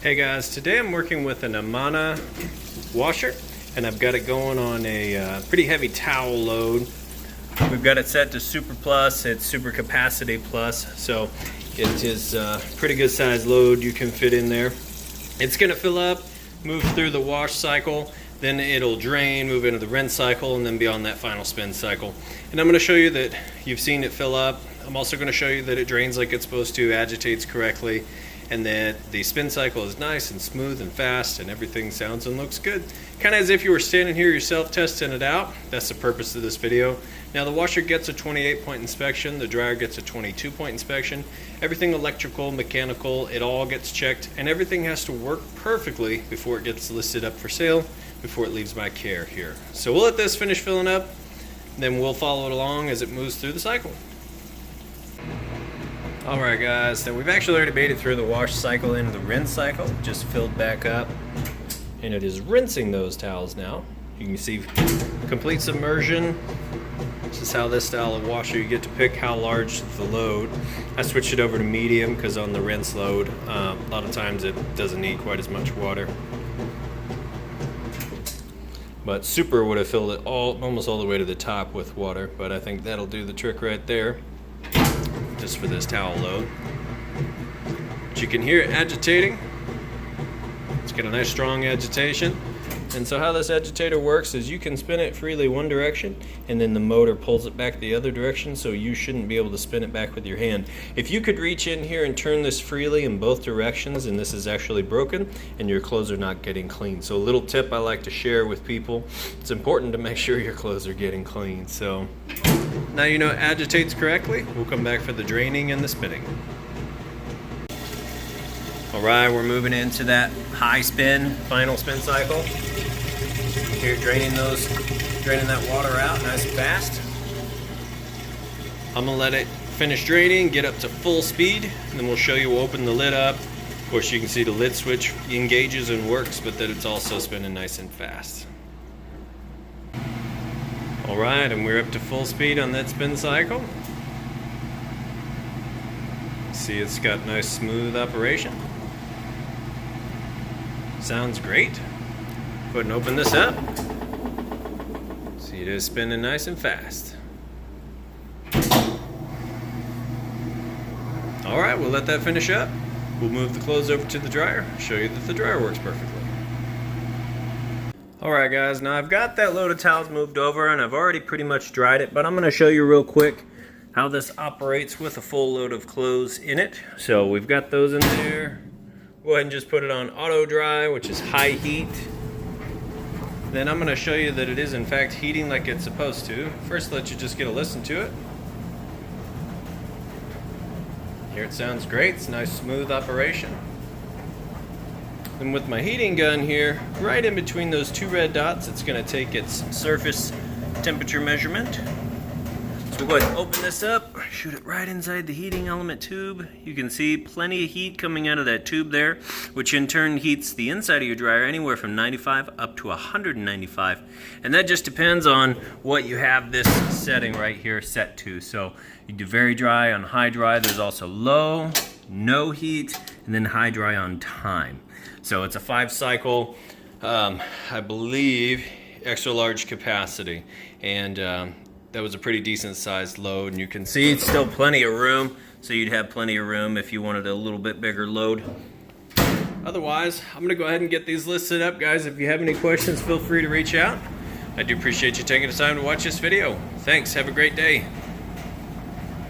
Hey guys, today I'm working with an Amana washer and I've got it going on a pretty heavy towel load. We've got it set to Super Plus, it's Super Capacity Plus, so it is a pretty good size load you can fit in there. It's going to fill up, move through the wash cycle, then it'll drain, move into the rinse cycle, and then be on that final spin cycle. And I'm going to show you that you've seen it fill up. I'm also going to show you that it drains like it's supposed to, agitates correctly, and that the spin cycle is nice and smooth and fast and everything sounds and looks good. Kind of as if you were standing here yourself testing it out. That's the purpose of this video. Now the washer gets a 28-point inspection, the dryer gets a 22-point inspection. Everything electrical, mechanical, it all gets checked, and everything has to work perfectly before it gets listed up for sale, before it leaves my care here. So we'll let this finish filling up, then we'll follow it along as it moves through the cycle. Alright guys, so we've actually already made it through the wash cycle into the rinse cycle, just filled back up, and it is rinsing those towels now. You can see complete submersion. This is how this style of washer, you get to pick how large the load. I switched it over to medium because on the rinse load, a lot of times it doesn't need quite as much water. But Super would have filled it almost all the way to the top with water, but I think that'll do the trick right there. Just for this towel load. But you can hear it agitating. It's got a nice strong agitation. And so how this agitator works is you can spin it freely one direction and then the motor pulls it back the other direction, so you shouldn't be able to spin it back with your hand. If you could reach in here and turn this freely in both directions and this is actually broken and your clothes are not getting clean. So a little tip I like to share with people, it's important to make sure your clothes are getting clean. So now you know it agitates correctly. We'll come back for the draining and the spinning. Alright, we're moving into that high spin, final spin cycle. Here draining that water out nice and fast. I'm gonna let it finish draining, get up to full speed, and then we'll show you, we'll open the lid up. Of course you can see the lid switch engages and works, but that it's also spinning nice and fast. Alright, and we're up to full speed on that spin cycle. See, it's got nice smooth operation. Sounds great. Go ahead and open this up. See, it is spinning nice and fast. Alright, we'll let that finish up. We'll move the clothes over to the dryer, show you that the dryer works perfectly. Alright guys, now I've got that load of towels moved over and I've already pretty much dried it, but I'm going to show you real quick how this operates with a full load of clothes in it. So we've got those in there. Go ahead and just put it on auto dry, which is high heat. Then I'm going to show you that it is in fact heating like it's supposed to. First let you just get a listen to it. Here it sounds great, it's a nice smooth operation. And with my heating gun here, right in between those two red dots, it's going to take its surface temperature measurement. So we'll go ahead and open this up, shoot it right inside the heating element tube. You can see plenty of heat coming out of that tube there, which in turn heats the inside of your dryer anywhere from 95 up to 195. And that just depends on what you have this setting right here set to. So you do very dry on high dry, there's also low, no heat, and then high dry on time. So it's a 5-cycle, I believe, extra large capacity. And that was a pretty decent sized load, and you can see it's still plenty of room, so you'd have plenty of room if you wanted a little bit bigger load. Otherwise, I'm going to go ahead and get these listed up, guys. If you have any questions, feel free to reach out. I do appreciate you taking the time to watch this video. Thanks, have a great day.